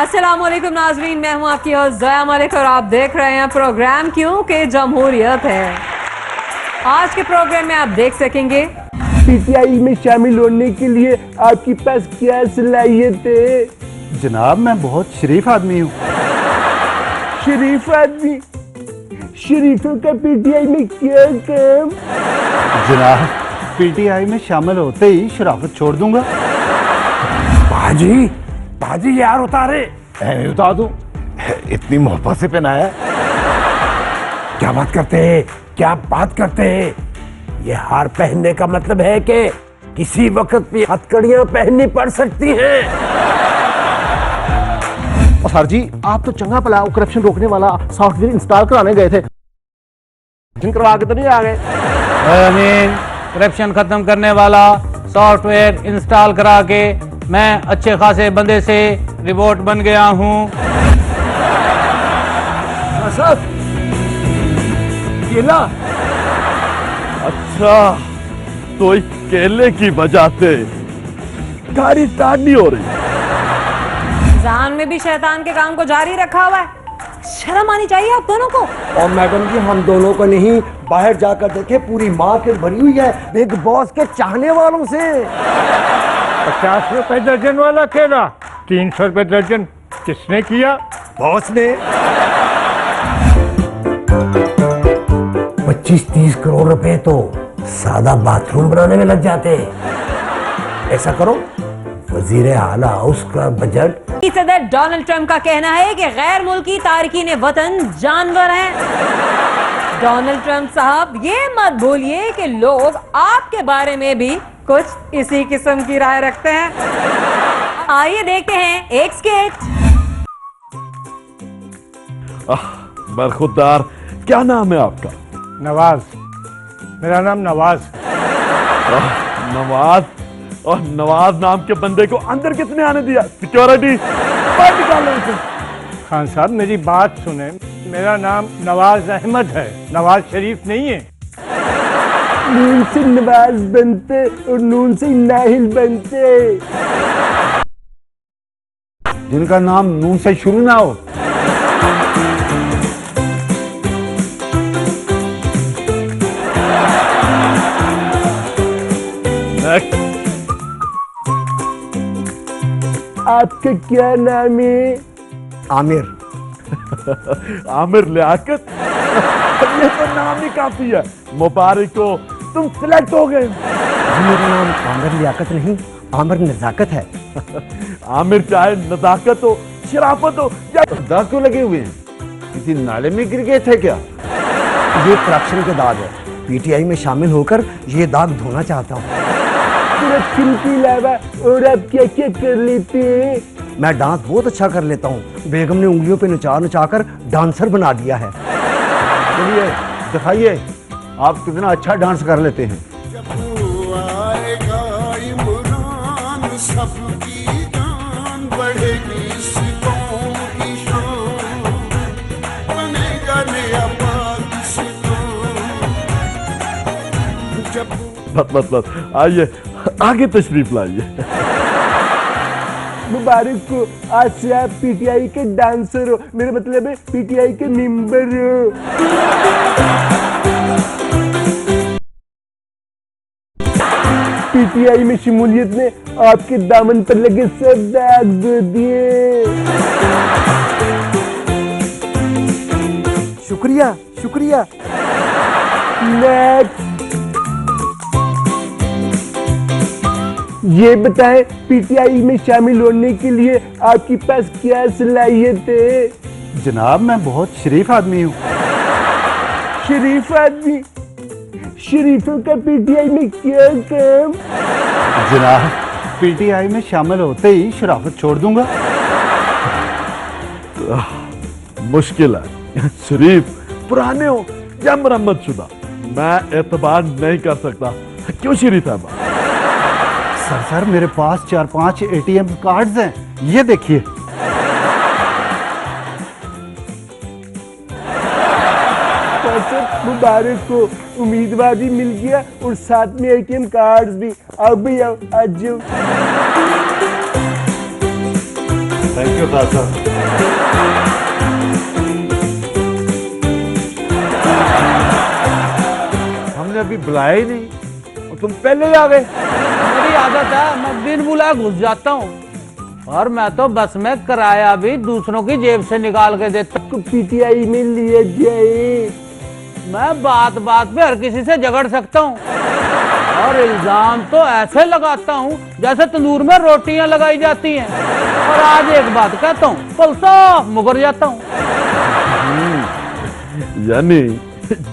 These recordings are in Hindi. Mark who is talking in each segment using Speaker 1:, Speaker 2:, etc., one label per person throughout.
Speaker 1: अस्सलामुअलैकुम नाजरीन, मैं हूं आपकी होस्ट ज़या मलिक और आप देख रहे हैं प्रोग्राम क्यों के जमहूरियत है। आज के प्रोग्राम में आप देख सकेंगे
Speaker 2: पीटीआई में शामिल होने के लिए आपके पास क्या सलाहियत है?
Speaker 3: जनाब मैं बहुत शरीफ आदमी हूँ।
Speaker 2: शरीफ आदमी? शरीफों का पीटीआई में क्या काम?
Speaker 3: जनाब पीटीआई में शामिल होते ही शराफत छोड़ दूंगा।
Speaker 2: बाजी बाजी यार उतारे।
Speaker 3: उतार दूं? इतनी मोहब्बत से पहनाया।
Speaker 2: क्या बात करते हैं, क्या बात करते हैं? ये हार पहनने का मतलब है कि किसी वक्त भी हथकड़ियां पहननी पड़ सकती हैं।
Speaker 3: और सर जी आप तो चंगा भला करप्शन रोकने वाला सॉफ्टवेयर इंस्टॉल कराने गए थे,
Speaker 2: करवा के तो नहीं आ गए?
Speaker 4: अमीन, करप्शन खत्म करने वाला सॉफ्टवेयर इंस्टॉल करा के मैं अच्छे खासे बंदे से रिपोर्ट बन गया हूँ।
Speaker 2: केला?
Speaker 5: अच्छा, तो इस केले की वजह से गाड़ी स्टार्ट नहीं हो रही।
Speaker 1: जान में भी शैतान के काम को जारी रखा हुआ है। शर्म आनी चाहिए आप दोनों को।
Speaker 6: और मैडम जी हम दोनों को नहीं, बाहर जाकर देखे पूरी मार्केट भरी हुई है बिग बॉस के चाहने वालों से।
Speaker 7: 50 रुपए दर्जन वाला केला 300 रुपए दर्जन किसने किया?
Speaker 6: बॉस ने। 25-30 करोड़ रुपए तो सादा बाथरूम बनाने में लग जाते हैं। ऐसा करो, वजीर आला हाउस का बजट।
Speaker 1: सदर डोनाल्ड ट्रंप का कहना है कि गैर मुल्की तारकीन वतन जानवर हैं। डोनाल्ड ट्रंप साहब ये मत भूलिए कि लोग आपके बारे में भी कुछ इसी किस्म की राय रखते हैं। आइए देखते हैं एक स्केच।
Speaker 5: बरखुरदार, क्या नाम है आपका?
Speaker 7: नवाज। मेरा नाम नवाज।
Speaker 5: नवाज? और नवाज नाम के बंदे को अंदर किसने आने दिया? सिक्योरिटी बाहर निकालो इसे।
Speaker 7: खान साहब मेरी बात सुने, मेरा नाम नवाज अहमद है, नवाज शरीफ नहीं है।
Speaker 2: नून से नवाज बनते और नून से नाहिल बनते।
Speaker 3: जिनका नाम नून से शुरू ना हो।
Speaker 2: आपका क्या नाम है?
Speaker 6: आमिर।
Speaker 5: आमिर लियाकत? ये तो नाम ही काफी है। मुबारक हो, तुम सिलेक्ट हो गए।
Speaker 6: मेरा नाम आमिर लियाकत नहीं, आमिर नजाकत है।
Speaker 5: आमिर चाहे नजाकत हो, शराफत हो या
Speaker 3: दाग क्यों लगे हुए हैं? किसी नाले में गिर गए थे क्या?
Speaker 6: ये करप्शन के दाग है। पीटीआई में शामिल होकर ये दाग धोना चाहता हूँ।
Speaker 2: करप्शन के अलावा और आप क्या क्या कर लेते हैं?
Speaker 6: मैं डांस बहुत अच्छा कर लेता हूँ। बेगम ने उंगलियों पे नचा नचा कर डांसर बना दिया है।
Speaker 3: चलिए दिखाइए आप कितना अच्छा डांस कर लेते हैं।
Speaker 5: बस आइए, आगे तशरीफ लाइए।
Speaker 2: मुबारक हो, आज से आप पीटीआई के डांसर हो। मेरा मतलब है पीटीआई के मेंबर हो। पीटीआई में शमूलियत ने आपके दामन पर लगे सब दाग धो दिए।
Speaker 6: शुक्रिया शुक्रिया।
Speaker 2: नेक्स्ट। ये बताएं पीटीआई में शामिल होने के लिए आपके पास क्या सलाहियत है?
Speaker 3: जनाब मैं बहुत शरीफ आदमी हूँ।
Speaker 2: शरीफ आदमी? शरीफों का पीटीआई में क्या काम?
Speaker 3: जनाब पीटीआई में शामिल होते ही शराफत छोड़ दूंगा।
Speaker 5: मुश्किल है, शरीफ पुराने हो या मरम्मत शुदा, मैं एतबार नहीं कर सकता। क्यों शरीफ है?
Speaker 3: सर मेरे पास 4-5 एटीएम कार्ड्स हैं, ये देखिए।
Speaker 2: मुबारक को उम्मीदवार भी मिल गया और साथ में एटीएम कार्ड्स भी। आओ भाई आओ, आज जाओ।
Speaker 5: थैंक यू चाचा। हमने अभी बुलाया ही नहीं और तुम पहले ही आ गए।
Speaker 4: मेरी आदत है, मैं बिन बुलाए घुस जाता हूँ। और मैं तो बस में किराया भी दूसरों की जेब से निकाल के देता हूँ।
Speaker 2: पीटीआई में लिए जाए।
Speaker 4: मैं बात बात पे हर किसी से झगड़ सकता हूँ और इल्जाम तो ऐसे लगाता हूँ जैसे तंदूर में रोटियां लगाई जाती हैं। और आज एक बात कहता हूँ, कल साफ मुकर जाता हूँ।
Speaker 5: यानी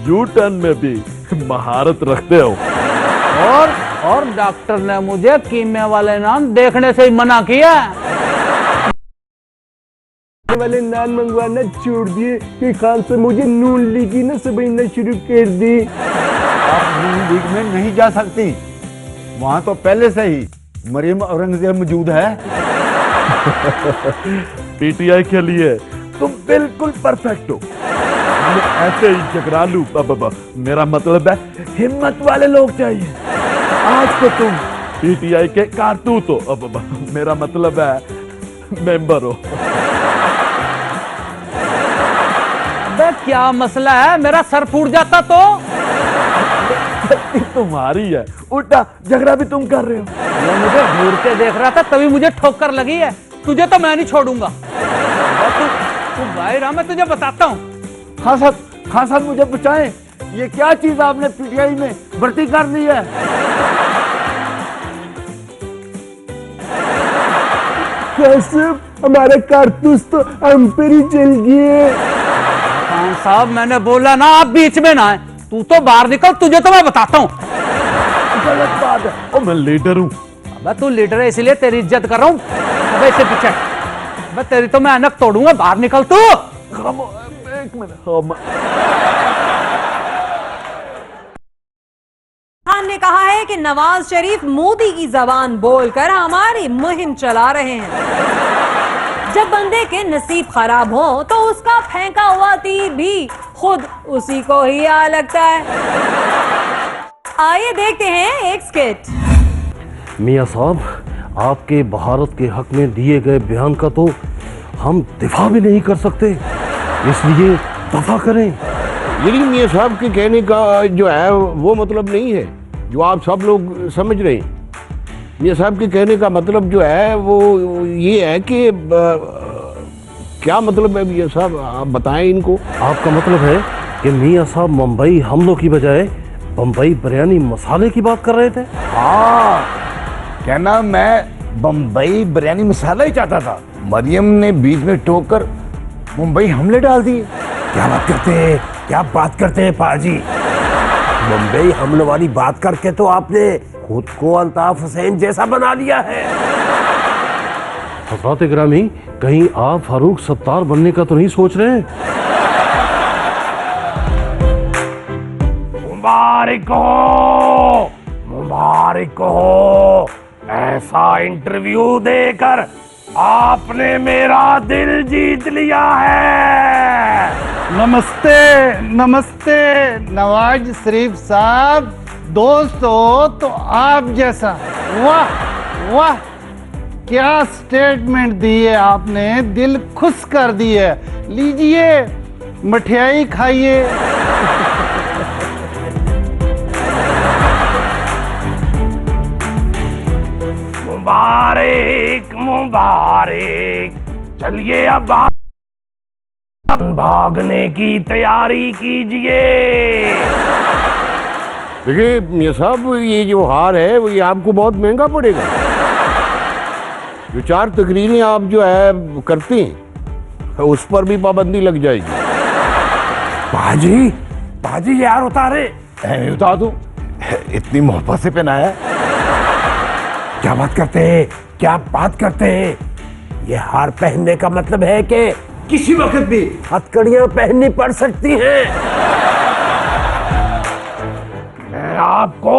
Speaker 5: यू टर्न में भी महारत रखते हो।
Speaker 4: और डॉक्टर ने मुझे कीमे वाले नान देखने से ही मना किया।
Speaker 2: वाले नान मंगवाना छोड़ दिए कि खान से मुझे नून लीगी ना समझना शुरू कर दी।
Speaker 3: आप नून लीग में नहीं जा सकती, वहां तो पहले से ही मरियम औरंगजेब मौजूद है।
Speaker 5: पीटीआई के लिए तुम बिल्कुल परफेक्ट हो। हमें ऐसे ही झगड़ालू मेरा मतलब है हिम्मत वाले लोग चाहिए। आज तो तुम पीटीआई के कारतूत हो, मेरा मतलब है मेंबर हो।
Speaker 4: अबे क्या मसला है, मेरा सर फूट जाता तो?
Speaker 5: गलती तुम्हारी है, उल्टा झगड़ा भी तुम कर रहे हो।
Speaker 4: वो मुझे घूर के देख रहा था तभी मुझे ठोकर लगी है। तुझे तो मैं नहीं छोड़ूंगा। तू बाहर आ, मैं तुझे बताता हूँ।
Speaker 3: खान साहब मुझे बचाएं, ये क्या चीज आपने पीटीआई में भर्ती कर दी है?
Speaker 2: हमारे कारतूस तो हम पर ही चल गए।
Speaker 4: खान साहब मैंने बोला ना आप बीच में ना आए। तू तो बाहर निकल, तुझे तो मैं बताता हूँ।
Speaker 5: गलत बात है, ओ मैं लीडर हूँ।
Speaker 4: अबे तू लीडर है इसलिए तेरी इज्जत कर रहा हूँ। अबे इससे पीछे, अबे तेरी तो मैं अनक तोड़ूंगा, बाहर निकल तू।
Speaker 5: एक मिनट।
Speaker 1: खान ने कहा है कि नवाज शरीफ मोदी की जबान बोलकर हमारी मुहिम चला रहे हैं। जब बंदे के नसीब खराब हो तो उसका फेंका हुआ तीर भी खुद उसी को ही आ लगता है। आइए देखते हैं एक स्किट।
Speaker 6: मियां साहब, आपके भारत के हक में दिए गए बयान का तो हम दिफा भी नहीं कर सकते, इसलिए दफा करें।
Speaker 2: यही मियां साहब के कहने का जो है वो मतलब नहीं है जो आप सब लोग समझ रहे हैं। मियां साहब के कहने का मतलब जो है वो ये है कि क्या मतलब है मियां साहब, आप बताएं इनको।
Speaker 6: आपका मतलब है कि मियां साहब मुंबई हमलों की बजाय बम्बई बिरयानी मसाले की बात कर रहे थे?
Speaker 8: हाँ, कहना मैं बम्बई बिरयानी मसाला ही चाहता था, मरियम ने बीच में टोक कर मुंबई हमले डाल दिए।
Speaker 2: क्या बात करते हैं, क्या बात करते हैं पाजी। मुंबई हमले वाली बात करके तो आपने खुद को अल्ताफ हुसैन जैसा बना लिया है।
Speaker 6: हज़रात गिरामी, कहीं आप फारूक सत्तार बनने का तो नहीं सोच रहे?
Speaker 2: मुबारक हो, मुबारक हो। ऐसा इंटरव्यू देकर आपने मेरा दिल जीत लिया है।
Speaker 3: नमस्ते नमस्ते नवाज शरीफ साहब, दोस्त हो तो आप जैसा। वाह वाह, क्या स्टेटमेंट दी है आपने, दिल खुश कर दिए। लीजिए मठियाई खाइए।
Speaker 2: मुबारक मुबारक। चलिए अब भागने की तैयारी कीजिए। देखिए मियां साहब, ये जो हार है वो ये आपको बहुत महंगा पड़ेगा। जो 4 तकरीरें आप जो है करते हैं उस पर भी पाबंदी लग जाएगी। पाजी, पाजी यार उतारे।
Speaker 8: मैं उतार दूं, इतनी मोहब्बत से पहनाया।
Speaker 2: क्या बात करते हैं, क्या बात करते हैं। ये हार पहनने का मतलब है कि किसी वक्त भी हथकड़ियां पहननी पड़ सकती हैं। मैं आपको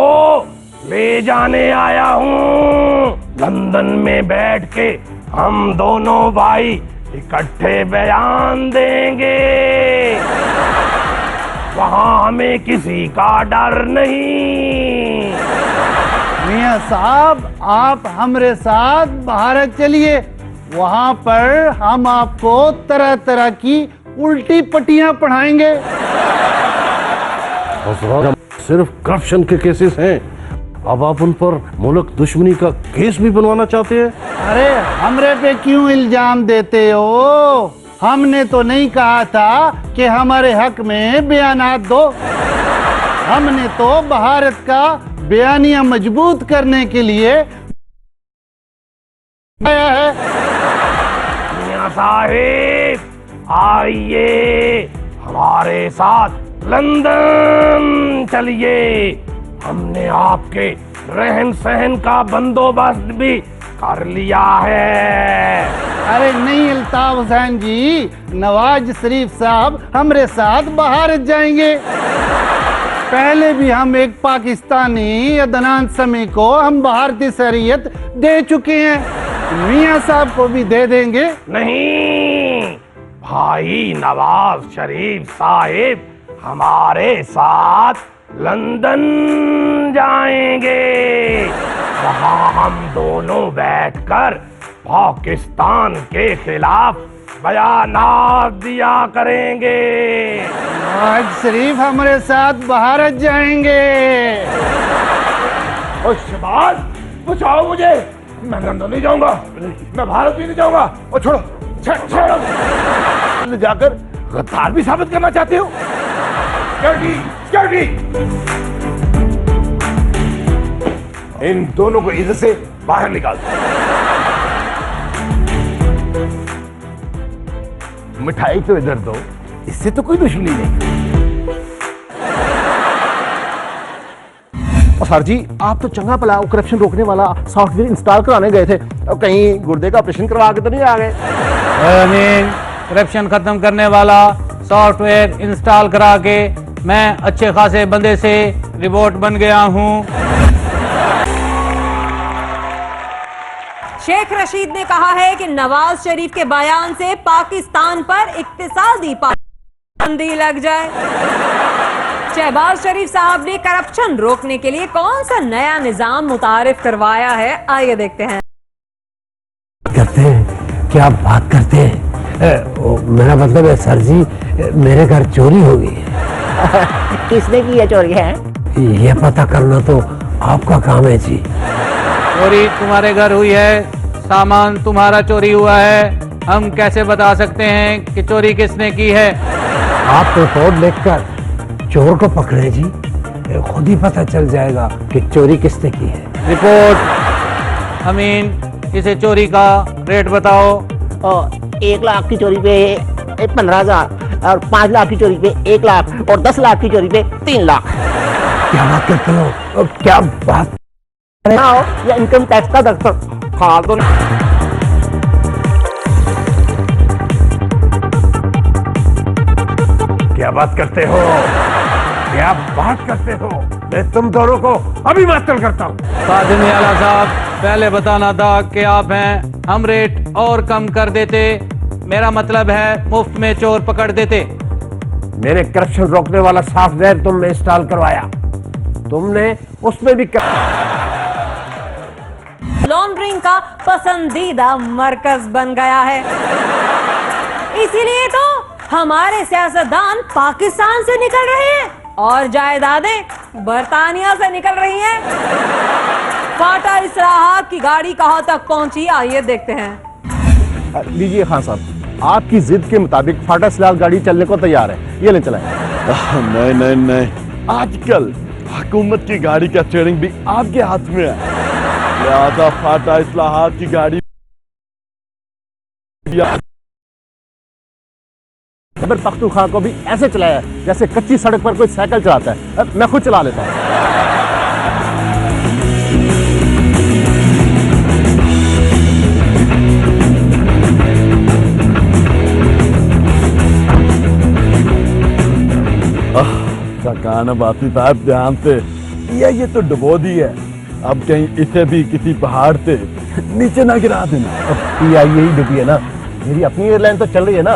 Speaker 2: ले जाने आया हूं। लंदन में बैठ के हम दोनों भाई इकट्ठे बयान देंगे। वहां हमें किसी का डर नहीं।
Speaker 3: मियां साहब, आप हमरे साथ भारत चलिए, वहां पर हम आपको तरह तरह की उल्टी पट्टियां पढ़ाएंगे।
Speaker 6: सिर्फ करप्शन के केसेस हैं, अब आप उन पर मुल्क दुश्मनी का केस भी बनवाना चाहते हैं?
Speaker 3: अरे हमरे पे क्यों इल्जाम देते हो? हमने तो नहीं कहा था कि हमारे हक में बयानात दो। हमने तो भारत का बयानिया मजबूत करने के लिए आया है।
Speaker 6: मियां साहिब आइए हमारे साथ लंदन चलिए, हमने आपके रहन सहन का बंदोबस्त भी कर लिया है।
Speaker 3: अरे नहीं अल्ताफ हुसैन जी, नवाज शरीफ साहब हमारे साथ भारत जाएंगे। पहले भी हम एक पाकिस्तानी अदनान समी को हम भारतीय शरीयत दे चुके हैं, मियां साहब को भी दे देंगे।
Speaker 6: नहीं, भाई नवाज शरीफ साहिब हमारे साथ लंदन जाएंगे, वहां हम दोनों बैठकर पाकिस्तान के खिलाफ बयानात दिया करेंगे।
Speaker 3: नवाज शरीफ हमारे साथ भारत जाएंगे।
Speaker 8: और शहबाज बचाओ मुझे, मैं लंदन नहीं जाऊंगा, मैं भारत भी नहीं जाऊंगा। और छोड़ो छोड़ो, जाकर गद्दार भी साबित करना चाहते हो? सिक्योरिटी सिक्योरिटी, इन दोनों को इधर से बाहर निकाल दो। मिठाई तो इधर दो, इससे तो कोई दुश्मनी नहीं।
Speaker 9: और सर जी, आप तो चंगा भला करप्शन रोकने वाला सॉफ्टवेयर इंस्टॉल कराने गए थे, और कहीं गुर्दे का ऑपरेशन करवा के तो नहीं आ गए?
Speaker 4: अमीन, करप्शन खत्म करने वाला सॉफ्टवेयर इंस्टॉल करा के मैं अच्छे खासे बंदे से रिपोर्ट बन गया हूँ।
Speaker 1: शेख रशीद ने कहा है कि नवाज शरीफ के बयान से पाकिस्तान पर इक्तिसादी पाबंदी लग जाए। शहबाज शरीफ साहब ने करप्शन रोकने के लिए कौन सा नया निजाम मुतारिफ करवाया है, आइए देखते हैं।
Speaker 6: करते हैं, क्या आप बात करते हैं? मेरा मतलब है सर जी, मेरे घर चोरी हो गई है।
Speaker 9: किसने की है चोरी है?
Speaker 6: ये पता करना तो आपका काम है जी।
Speaker 4: चोरी तुम्हारे घर हुई है, सामान तुम्हारा चोरी हुआ है, हम कैसे बता सकते हैं कि चोरी किसने की है?
Speaker 6: आप रिपोर्ट लिखकर चोर को पकड़े जी, खुद ही पता चल जाएगा कि चोरी किसने की है।
Speaker 4: रिपोर्ट। अमीन, इसे चोरी का रेट बताओ।
Speaker 9: 1 लाख की चोरी पे 15,000, और 5 लाख की चोरी पे 1 लाख, और 10 लाख की चोरी पे 3 लाख।
Speaker 6: क्या बात करते हो? क्या बात?
Speaker 9: या इनकम टैक्स का दफ्तर खा दो।
Speaker 8: क्या बात करते हो? क्या बात करते हो? मैं तुम दोनों को अभी मास्टर करता हूँ।
Speaker 4: खादिम आला साहब, पहले बताना था कि आप हैं, हम रेट और कम कर देते। मेरा मतलब है मुफ्त में चोर पकड़ देते।
Speaker 6: मैंने करप्शन रोकने वाला सॉफ्टवेयर तुमने इंस्टॉल करवाया, तुमने उसमें भी
Speaker 1: लॉन्ड्रिंग का पसंदीदा मरकज बन गया है, इसीलिए तो हमारे सियासतदान पाकिस्तान से निकल रहे हैं और जायदादें बर्तानिया से निकल रही हैं। फाटा इसराहात की गाड़ी कहां तक पहुंची, आइए देखते हैं।
Speaker 9: लीजिए खान साहब, आपकी जिद के मुताबिक फाटा इस्लाह गाड़ी चलने को तैयार है, ये ले चलाएं।
Speaker 5: नहीं नहीं नहीं, आजकल हुकूमत की गाड़ी का स्टीयरिंग भी आपके हाथ में है, लिहाजा फाटा इस्लाहात की गाड़ी
Speaker 9: खैबर पख्तूनख्वा को भी ऐसे चलाया जैसे कच्ची सड़क पर कोई साइकिल चलाता है। मैं खुद चला लेता हूँ।
Speaker 5: सकाना बाती साहब, ध्यान से, ये तो डुबो दी है, अब कहीं इसे भी किसी पहाड़ से नीचे ना गिरा देना।
Speaker 9: अब PIA ही डूबी है ना, मेरी अपनी एयरलाइन तो चल रही है ना।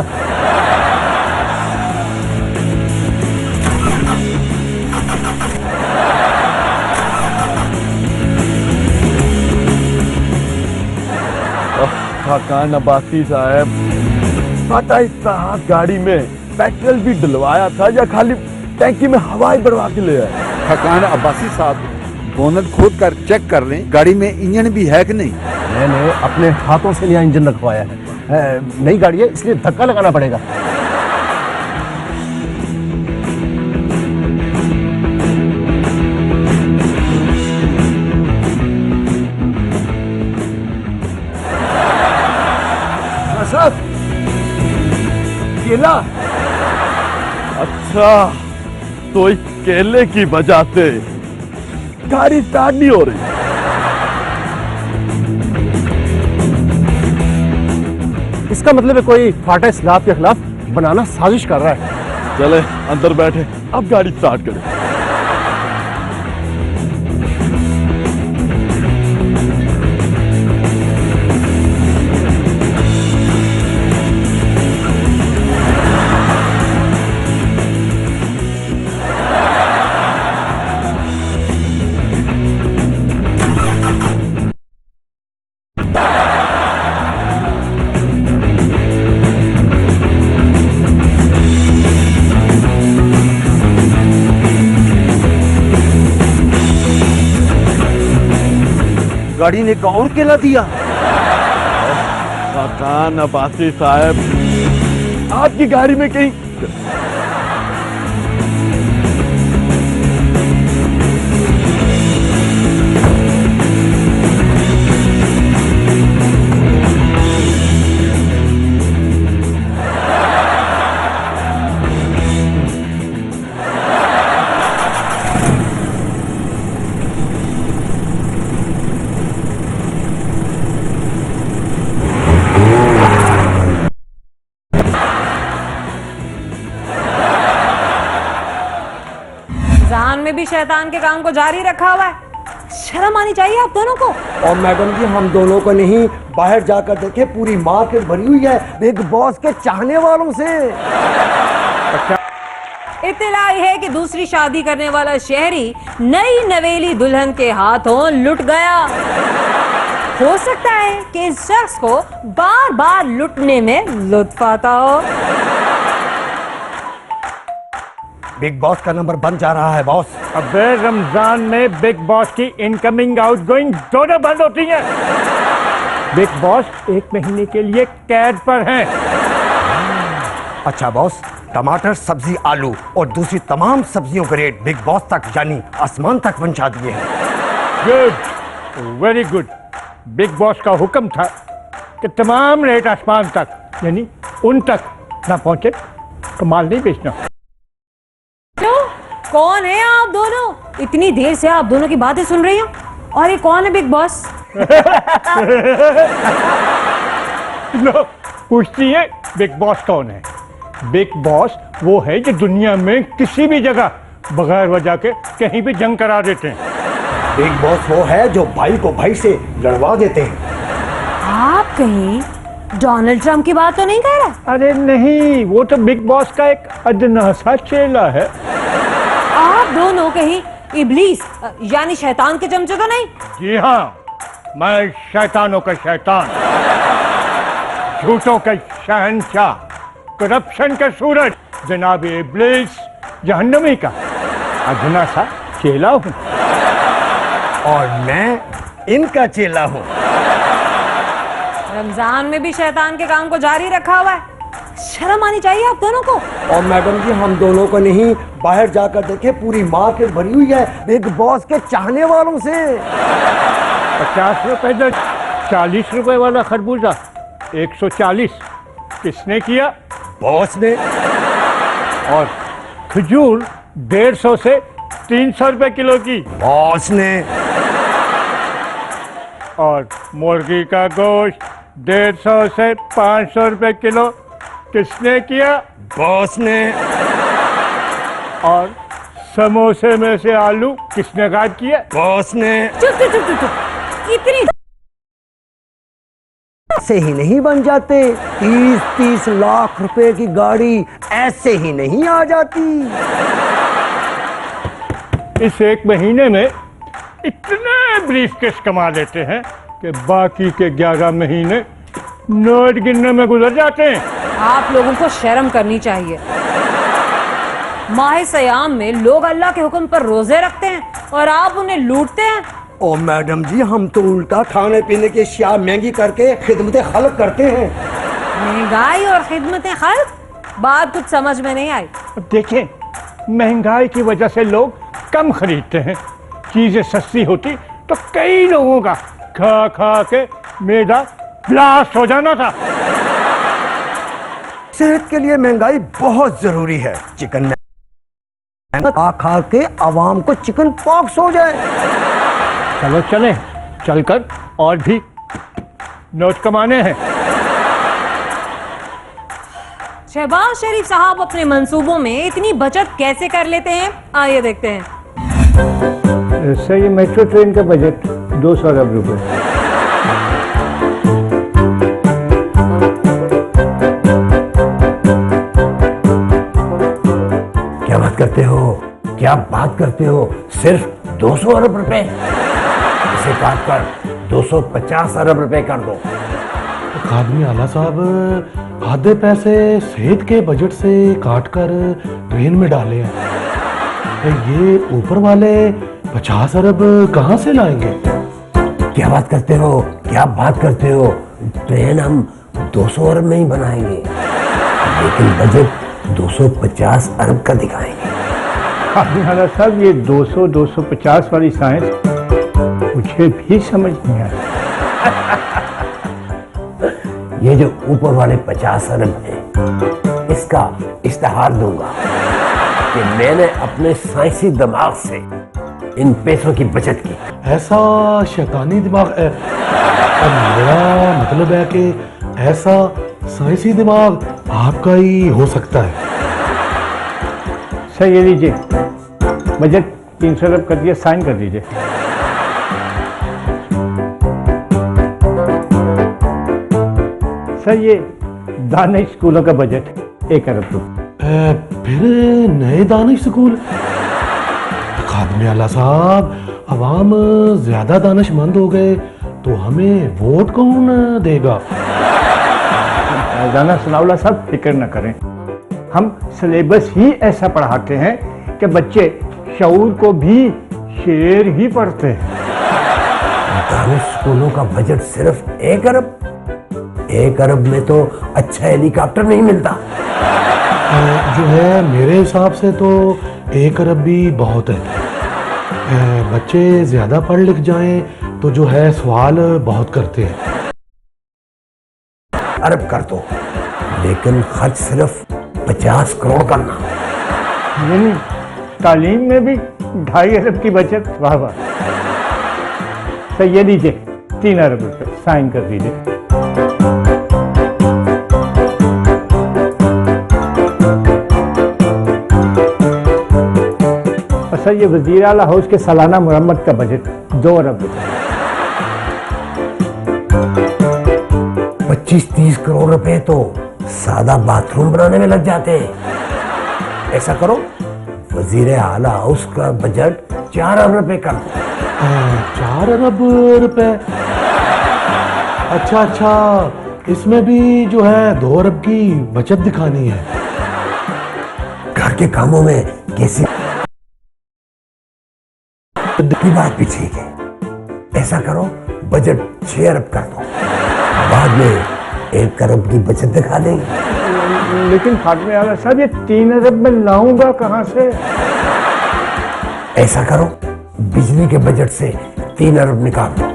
Speaker 5: खाकान अब्बासी साहब, पता इस गाड़ी में पेट्रोल भी डलवाया था या खाली टैंकी में हवाई बढ़वा के ले आए?
Speaker 10: खाकान अब्बासी साहब, बोनट खोद कर चेक कर लें गाड़ी में इंजन भी है कि नहीं।
Speaker 6: मैंने अपने हाथों से नया इंजन रखवाया है, नई गाड़ी है इसलिए धक्का लगाना पड़ेगा।
Speaker 5: साहब, केला। अच्छा, तो इस केले की वजह से गाड़ी स्टार्ट नहीं हो रही।
Speaker 6: इसका मतलब है कोई फाटा इस्लाम के खिलाफ बनाना साजिश कर रहा है।
Speaker 5: चले अंदर बैठे, अब गाड़ी स्टार्ट करें।
Speaker 10: गाड़ी ने एक और केला दिया।
Speaker 5: खाकान अब्बासी साहब, आपकी गाड़ी में कहीं
Speaker 1: रमजान में भी शैतान के काम को जारी रखा हुआ है। शर्म आनी चाहिए आप दोनों को।
Speaker 6: और मैडम जी, हम दोनों को नहीं, बाहर जाकर देखे पूरी मार्केट भरी हुई है बिग बॉस के चाहने वालों से।
Speaker 1: इत्तला है कि दूसरी शादी करने वाला शहरी नई नवेली दुल्हन के हाथों लुट गया। हो सकता है कि इस शख्स को बार बार लुटने में लुत्फ आता हो।
Speaker 6: बिग बॉस का नंबर बन जा रहा है बॉस।
Speaker 7: अबे रमजान में बिग बॉस की इनकमिंग आउटगोइंग दोनों बंद होती हैं। बिग बॉस 1 महीने के लिए कैद पर हैं।
Speaker 6: अच्छा बॉस, टमाटर, सब्जी, आलू और दूसरी तमाम सब्जियों के रेट बिग बॉस तक यानी आसमान तक पहुंचा दिए हैं।
Speaker 7: Good, very good. Big boss का हुक्म था कि तमाम रेट आसमान तक यानी उन तक ना पहुंचे तो माल नहीं बेचना।
Speaker 1: कौन है आप दोनों? इतनी देर से आप दोनों की बातें सुन रही हूँ। और ये कौन है बिग बॉस?
Speaker 7: लो, पूछती है बिग बॉस कौन है? बिग बॉस वो है जो दुनिया में किसी भी जगह बगैर वजह के कहीं भी जंग करा देते हैं।
Speaker 6: बिग बॉस वो है जो भाई को भाई से लड़वा देते हैं।
Speaker 1: आप कहीं डोनाल्ड ट्रंप की बात तो नहीं कह रहे?
Speaker 7: अरे नहीं, वो तो बिग बॉस का एक अदना सा चेला है।
Speaker 1: आप दोनों कहीं इब्लीस यानी शैतान के चमचे तो नहीं?
Speaker 7: जी हाँ, मैं शैतानों का शैतान, झूठों का शहंशाह, करप्शन का सूरज, जनाब इब्लीस जहन्नमी का अदना सा चेला हूँ।
Speaker 6: और मैं इनका चेला हूँ।
Speaker 1: रमजान में भी शैतान के काम को जारी रखा हुआ है। शर्म आनी चाहिए आप दोनों को।
Speaker 6: और मैडम जी, हम दोनों को नहीं, बाहर जाकर देखे पूरी मार्केट भरी हुई है बिग बॉस के चाहने वालों से।
Speaker 7: 50 रुपए दर्जन, 40 रुपए वाला खरबूजा 140 किसने किया?
Speaker 6: बॉस ने।
Speaker 7: और खजूर 150 से 300 रुपए किलो की
Speaker 6: बॉस ने।
Speaker 7: और मुर्गी का गोश्त 150 से 500 रुपए किलो किसने किया?
Speaker 6: बॉस ने।
Speaker 7: और समोसे में से आलू किसने गायब किया?
Speaker 6: बॉस ने।
Speaker 1: चुप चुप चुप चुप। इतनी
Speaker 6: ऐसे ही नहीं बन जाते। 30-30 लाख रुपए की गाड़ी ऐसे ही नहीं आ जाती।
Speaker 7: इस 1 महीने में इतने ब्रीफकेस कमा लेते हैं कि बाकी के 11 महीने नोट गिनने में गुजर जाते हैं।
Speaker 1: आप लोगों को शर्म करनी चाहिए। माह सयाम में लोग अल्लाह के हुक्म पर रोजे रखते हैं और आप उन्हें लूटते हैं।
Speaker 6: ओ मैडम जी, हम तो उल्टा खाने पीने की अशिया महंगी करके खिदमत खल्क करते हैं।
Speaker 1: महंगाई और खिदमतें खल्क, बात कुछ समझ में नहीं आई।
Speaker 7: अब देखिए, महंगाई की वजह से लोग कम खरीदते हैं। चीजें सस्ती होती तो कई लोगों का खा खा के मैदा ब्लास्ट हो जाना था।
Speaker 6: सेहत के लिए महंगाई बहुत जरूरी है। चिकन खा खा के आवाम को चिकन पॉक्स हो जाए।
Speaker 7: चलो चले, चलकर और भी नोट कमाने हैं।
Speaker 1: शहबाज शरीफ साहब अपने मंसूबों में इतनी बचत कैसे कर लेते हैं, आइए देखते हैं।
Speaker 7: सर, ये मेट्रो ट्रेन का बजट 200 अरब रुपए।
Speaker 6: क्या बात करते हो, क्या बात करते हो? सिर्फ 200 अरब रुपए? इसे काट कर 250 अरब रुपए कर दो।
Speaker 11: खादमी आला साहब आधे पैसे सेहत के बजट से काट कर ट्रेन में डाले हैं, तो ये ऊपर वाले 50 अरब कहाँ से लाएंगे?
Speaker 6: क्या बात करते हो, क्या बात करते हो? ट्रेन हम 200 अरब में ही बनाएंगे, लेकिन बजट 250 अरब का दिखाएंगे।
Speaker 7: खादमी साहब, ये 200-250 वाली साइंस मुझे भी समझ नहीं आ रही।
Speaker 6: ये जो ऊपर वाले 50 अरब है, इसका इश्तिहार दूंगा कि मैंने अपने साइंसी दिमाग से इन पैसों की बचत की।
Speaker 11: ऐसा शैतानी दिमाग मेरा मतलब है कि ऐसा साइंसी दिमाग आपका ही हो सकता है।
Speaker 7: सर, ये लीजिए, बजट 300 अरब कर दिया, साइन कर दीजिए। सर, ये दानिश स्कूलों का बजट 1 अरब रुपए।
Speaker 11: फिर नए दानिश स्कूल? खादमी आला साहब, अवाम ज्यादा दानिशमंद हो गए तो हमें वोट कौन देगा?
Speaker 7: राना सनाउल्लाह साहब, फिक्र न करें, हम सिलेबस ही ऐसा पढ़ाते हैं कि बच्चे शऊर को भी शेर ही पढ़ते हैं।
Speaker 6: दानिश स्कूलों का बजट सिर्फ 1 अरब? 1 अरब में तो अच्छा हेलीकॉप्टर नहीं मिलता।
Speaker 11: जो है मेरे हिसाब से तो 1 अरब भी बहुत है। बच्चे ज्यादा पढ़ लिख जाएं तो जो है सवाल बहुत करते हैं।
Speaker 6: अरब कर दो, लेकिन खर्च सिर्फ 50 करोड़ करना।
Speaker 7: यानी तालीम में भी 2.5 अरब की बचत। वाह वाह। सर, ये लीजिए 3 अरब रुपए, साइन कर दीजिए। और सर, ये वजीर आला हाउस के सालाना मुरम्मत का बजट 2 अरब रुपए।
Speaker 6: 25-30 करोड़ रुपए तो सादा बाथरूम बनाने में लग जाते हैं। ऐसा करो, वजीर आला हाउस का बजट 4 अरब रुपए कर दो।
Speaker 11: 4 अरब रुपए? अच्छा अच्छा, इसमें भी जो है 2 अरब की बचत दिखानी है।
Speaker 6: घर के कामों में कैसी की बात भी ठीक है। ऐसा करो, बजट 6 अरब कर दो, बाद में 1 अरब की बचत दिखा देंगे।
Speaker 7: लेकिन खादमी आला साहब, ये 3 अरब में लाऊंगा कहां से?
Speaker 6: ऐसा करो, बिजली के बजट से 3 अरब निकाल दो।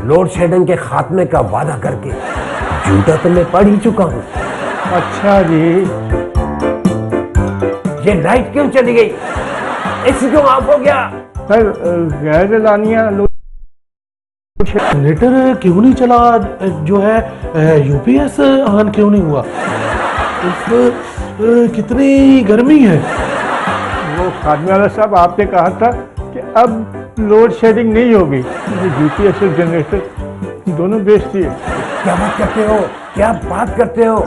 Speaker 6: लोड शेडिंग के खात्मे का वादा करके झूठा तो मैं पढ़ ही चुका हूं।
Speaker 7: अच्छा जी।
Speaker 6: ये लाइट क्यों चली गई? एसी क्यों ऑफ हो गया?
Speaker 7: सर, गैर एलानिया
Speaker 11: जनरेटर क्यों नहीं चला? जो है यूपीएस ऑन क्यों नहीं हुआ? कितनी गर्मी है।
Speaker 7: वो खादमी आला साहब, आपने कहा था कि अब लोड शेडिंग नहीं होगी। यूपीएस और जनरेटर दोनों बेचती है।
Speaker 6: क्या बात करते हो, क्या बात करते हो?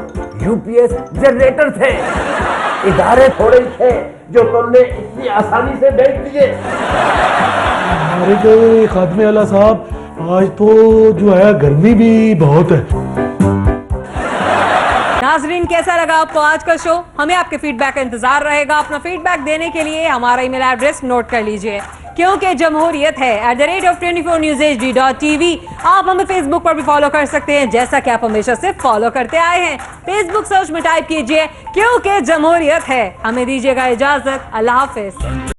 Speaker 6: यूपीएस जनरेटर थे, इदारे थोड़े थे जो तुमने इतनी आसानी से बेच दिए।
Speaker 11: अरे खादमी आला साहब, आज तो जो है गर्मी भी बहुत है।
Speaker 1: नाजरीन, कैसा लगा आपको आज का शो? हमें आपके फीडबैक का इंतजार रहेगा। अपना फीडबैक देने के लिए हमारा ईमेल एड्रेस नोट कर लीजिए, क्योंकि जमहूरियत है @24newsag.tv। आप हमें फेसबुक पर भी फॉलो कर सकते हैं, जैसा कि आप हमेशा से फॉलो करते आए हैं। फेसबुक सर्च में टाइप कीजिए क्योंकि जमहूरियत है। हमें दीजिएगा इजाजत। अल्लाह हाफिज।